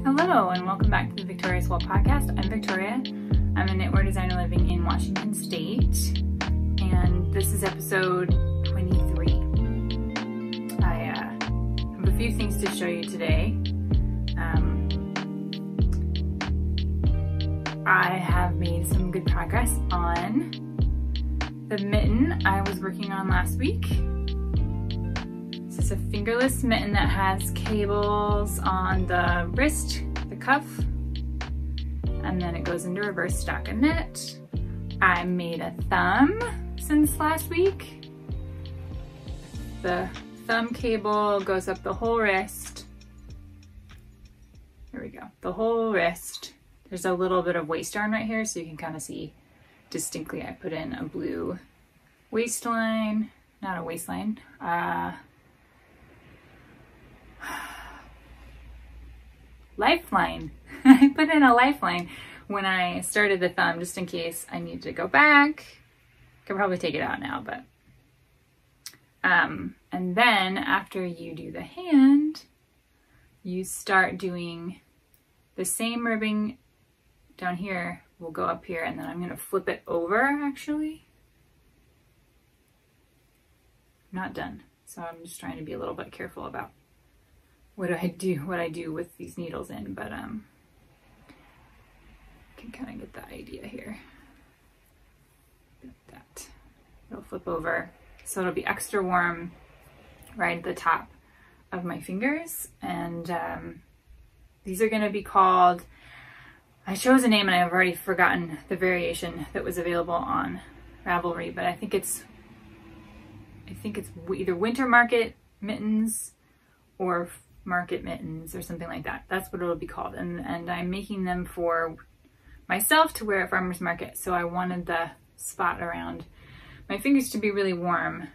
Hello and welcome back to the Victoria's Wall podcast. I'm Victoria. I'm a knitwear designer living in Washington State, and this is episode 23. I have a few things to show you today. I have made some good progress on the mitten I was working on last week. This is a fingerless mitten that has cables on the wrist, the cuff, and then it goes into reverse stockinette. I made a thumb since last week. The thumb cable goes up the whole wrist. There we go, the whole wrist. There's a little bit of waist yarn right here, so you can kind of see distinctly. I put in a blue waistline, not a waistline, lifeline. I put in a lifeline when I started the thumb, just in case I need to go back. Could probably take it out now, but and then after you do the hand, you start doing the same ribbing down here. Will go up here, and then I'm going to flip it over. Actually, not done, so I'm just trying to be a little bit careful about what I do with these needles in, but can kind of get the idea here. Get that. It'll flip over, so it'll be extra warm right at the top of my fingers, and these are going to be called, I chose a name and I've already forgotten the variation that was available on Ravelry, but I think it's either winter market mittens or market mittens or something like that. That's what it'll be called, and I'm making them for myself to wear at farmers market, so I wanted the spot around my fingers to be really warm,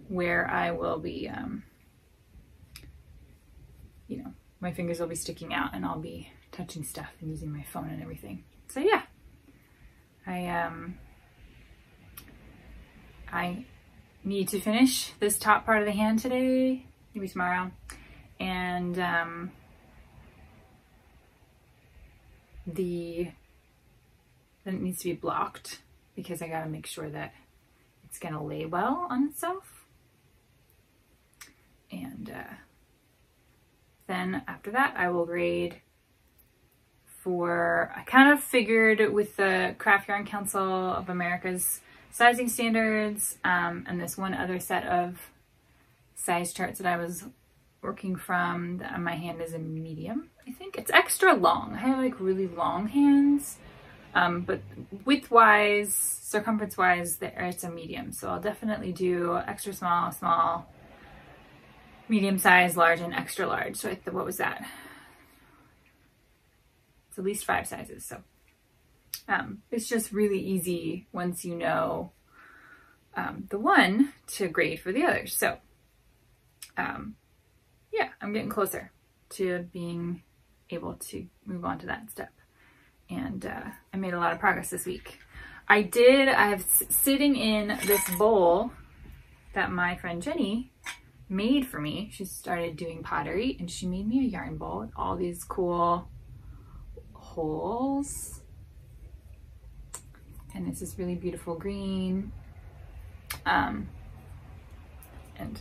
where I will be my fingers will be sticking out and I'll be touching stuff and using my phone and everything. So yeah, I need to finish this top part of the hand today, maybe tomorrow, and then it needs to be blocked because I gotta make sure that it's gonna lay well on itself. And then after that, I will grade for, I kind of figured with the Craft Yarn Council of America's sizing standards, and this one other set of size charts that I was working from, my hand is a medium. I think it's extra long. I have like really long hands, but width-wise, circumference-wise, it's a medium. So I'll definitely do extra small, small, medium size, large, and extra large. So what was that? It's at least 5 sizes. So it's just really easy once you know the one to grade for the others. So yeah, I'm getting closer to being able to move on to that step. And I made a lot of progress this week. I have sitting in this bowl that my friend Jenny made for me. She started doing pottery and she made me a yarn bowl with all these cool holes. And it's this really beautiful green. And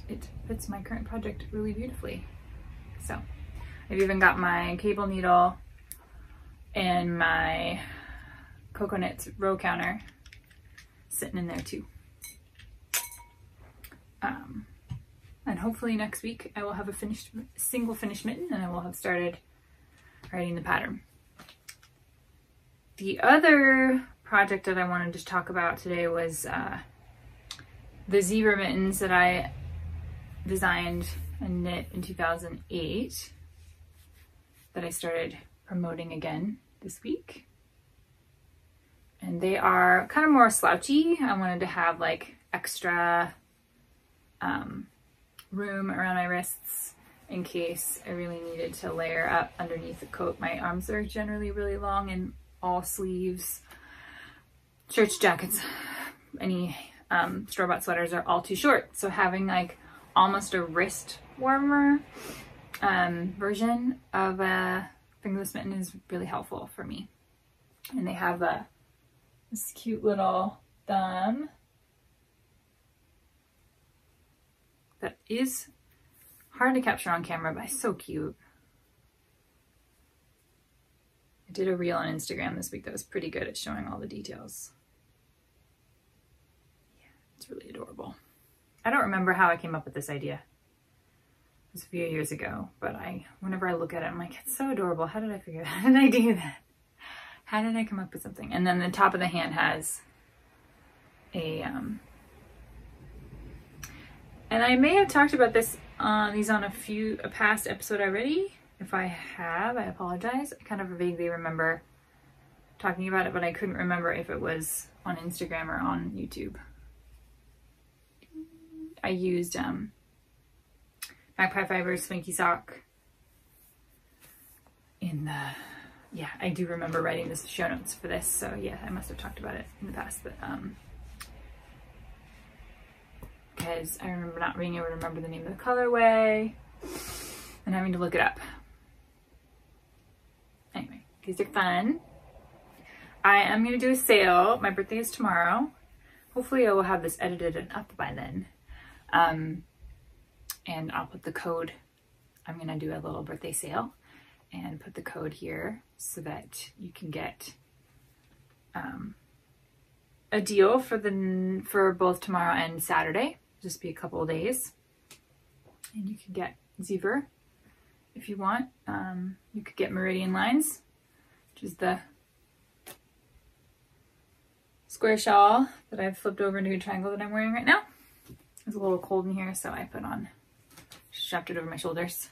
it fits my current project really beautifully. So I've even got my cable needle and my coconut row counter sitting in there too. And hopefully next week I will have a single finished mitten, and I will have started writing the pattern. The other project that I wanted to talk about today was the Zever mittens that I designed and knit in 2008 that I started promoting again this week. And they are kind of more slouchy. I wanted to have like extra room around my wrists in case I really needed to layer up underneath the coat. My arms are generally really long and all sleeves. Shirts, jackets, any store-bought sweaters are all too short. So having like almost a wrist warmer version of a fingerless mitten is really helpful for me. And they have this cute little thumb that is hard to capture on camera, but it's so cute. I did a reel on Instagram this week that was pretty good at showing all the details. Yeah, it's really adorable. I don't remember how I came up with this idea. It was a few years ago, but whenever I look at it, I'm like, it's so adorable. How did I figure that? How did I do that? How did I come up with something? And then the top of the hand has a, and I may have talked about this on a past episode already. If I have, I apologize. I kind of vaguely remember talking about it, but I couldn't remember if it was on Instagram or on YouTube. I used Magpie Fibers Swanky sock in the, yeah, I do remember writing this show notes for this, so yeah, I must have talked about it in the past, but because I remember not being able to remember the name of the colorway and having to look it up. Anyway, these are fun. I am going to do a sale. My birthday is tomorrow. Hopefully I will have this edited and up by then. And I'll put the code, I'm going to do a little birthday sale and put the code here so that you can get a deal for both tomorrow and Saturday. Just be a couple of days. And you can get Zever if you want. You could get Meridian Lines, which is the square shawl that I've flipped over into a triangle that I'm wearing right now. It's a little cold in here, so I strapped it over my shoulders.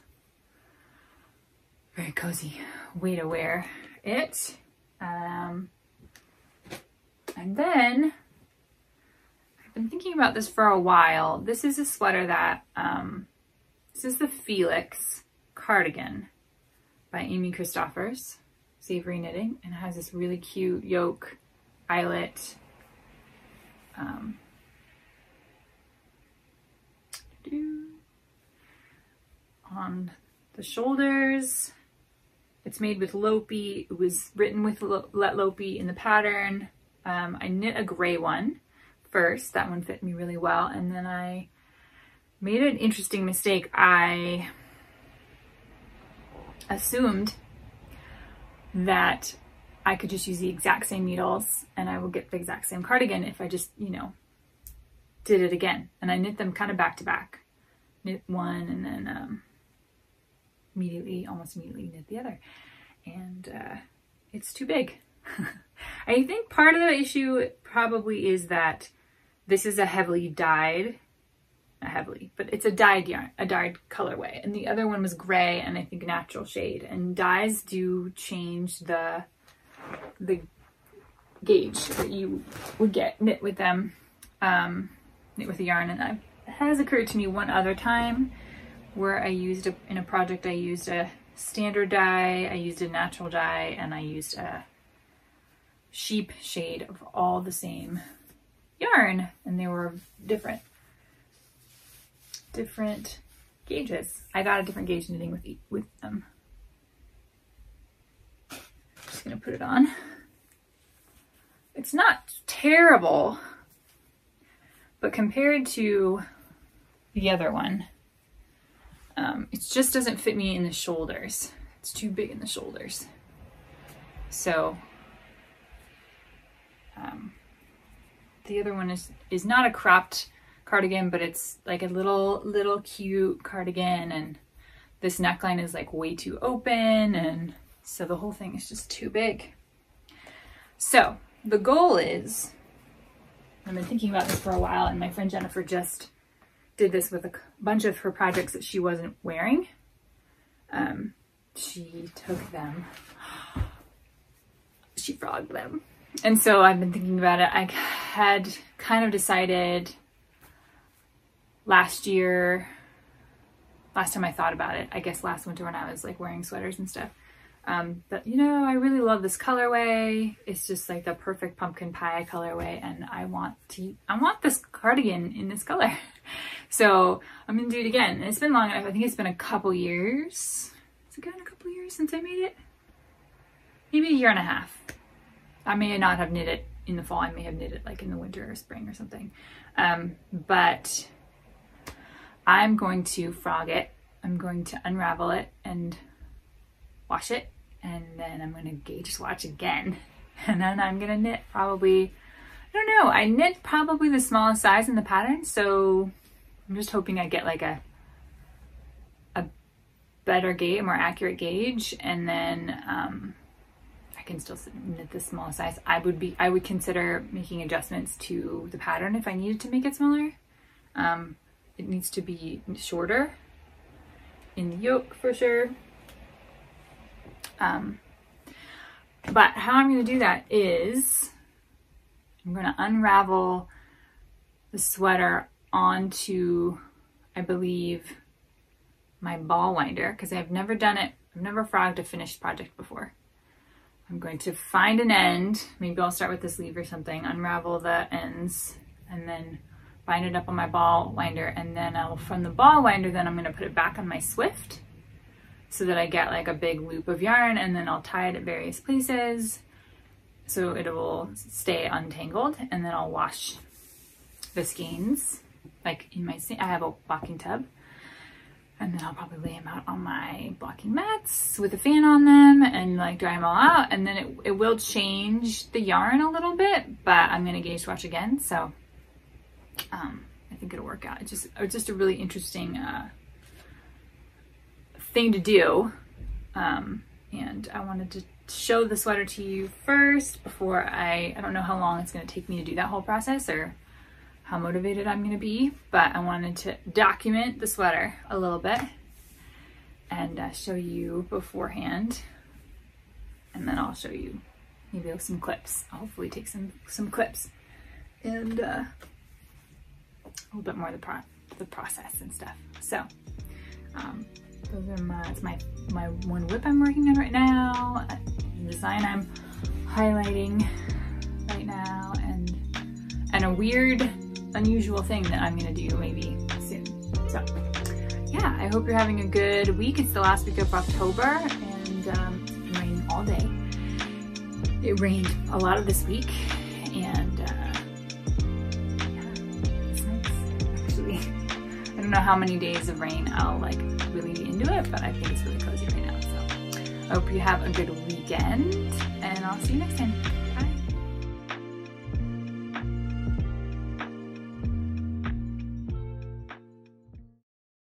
Very cozy way to wear it. And then I've been thinking about this for a while. This is a sweater that, this is the Felix Cardigan by Amy Christoffers, Savory Knitting, and it has this really cute yoke eyelet. On the shoulders. It's made with Lopi. It was written with Let Lopi in the pattern. I knit a gray one first. That one fit me really well. And then I made an interesting mistake. I assumed that I could just use the exact same needles and I would get the exact same cardigan if I just, did it again. And I knit them kind of back to back. Knit one and then almost immediately knit the other. And it's too big. I think part of the issue probably is that this is a heavily dyed, not heavily, but it's a dyed yarn, a dyed colorway. And the other one was gray and I think natural shade. And dyes do change the gauge that you would get knit with them, knit with the yarn. And it has occurred to me one other time where I used in a project, I used a standard dye, I used a natural dye, and I used a sheep shade of all the same yarn, and they were different gauges. I got a different gauge knitting with them. Just gonna put it on. It's not terrible, but compared to the other one, it just doesn't fit me in the shoulders. It's too big in the shoulders. So the other one is not a cropped cardigan, but it's like a little cute cardigan, and this neckline is like way too open, and so the whole thing is just too big. So the goal is, I've been thinking about this for a while, and my friend Jennifer just did this with a bunch of her projects that she wasn't wearing. She took them, she frogged them. And so I've been thinking about it. I had kind of decided last time I thought about it, I guess last winter when I was like wearing sweaters and stuff, that, I really love this colorway. It's just like the perfect pumpkin pie colorway, and I want this cardigan in this color. So I'm gonna do it again. And it's been long enough. I think it's been a couple years. Has it been a couple years since I made it? maybe a year and a half. I may not have knit it in the fall. I may have knit it like in the winter or spring or something. But I'm going to frog it. I'm going to unravel it and wash it. And then I'm going to gauge swatch again. And then I'm going to knit probably, I don't know, I knit probably the smallest size in the pattern. So I'm just hoping I get like a better gauge, a more accurate gauge. And then I can still knit the small size. I would consider making adjustments to the pattern if I needed to make it smaller. It needs to be shorter in the yoke for sure. But how I'm going to do that is I'm going to unravel the sweater onto, I believe, my ball winder, because I've never done it. I've never frogged a finished project before. I'm going to find an end. Maybe I'll start with the sleeve or something, unravel the ends, and then bind it up on my ball winder. And then from the ball winder, then I'm going to put it back on my Swift so that I get like a big loop of yarn, and then I'll tie it at various places so it will stay untangled. And then I'll wash the skeins like in my sink. I have a blocking tub. And then I'll probably lay them out on my blocking mats with a fan on them and like dry them all out. And then it will change the yarn a little bit, but I'm going to gauge swatch again. So I think it'll work out. It's just a really interesting thing to do. And I wanted to show the sweater to you first before I don't know how long it's going to take me to do that whole process or how motivated I'm going to be, but I wanted to document the sweater a little bit and show you beforehand, and then I'll show you maybe some clips. I'll hopefully take some clips and a little bit more of the process and stuff. So those are my one whip I'm working on right now, the design I'm highlighting right now, and a weird unusual thing that I'm gonna do maybe soon. So yeah, I hope you're having a good week. It's the last week of October, and it's been raining all day. It rained a lot of this week, and yeah, it's nice actually. I don't know how many days of rain I'll like really be into it, but I think it's really cozy right now. So I hope you have a good weekend, and I'll see you next time.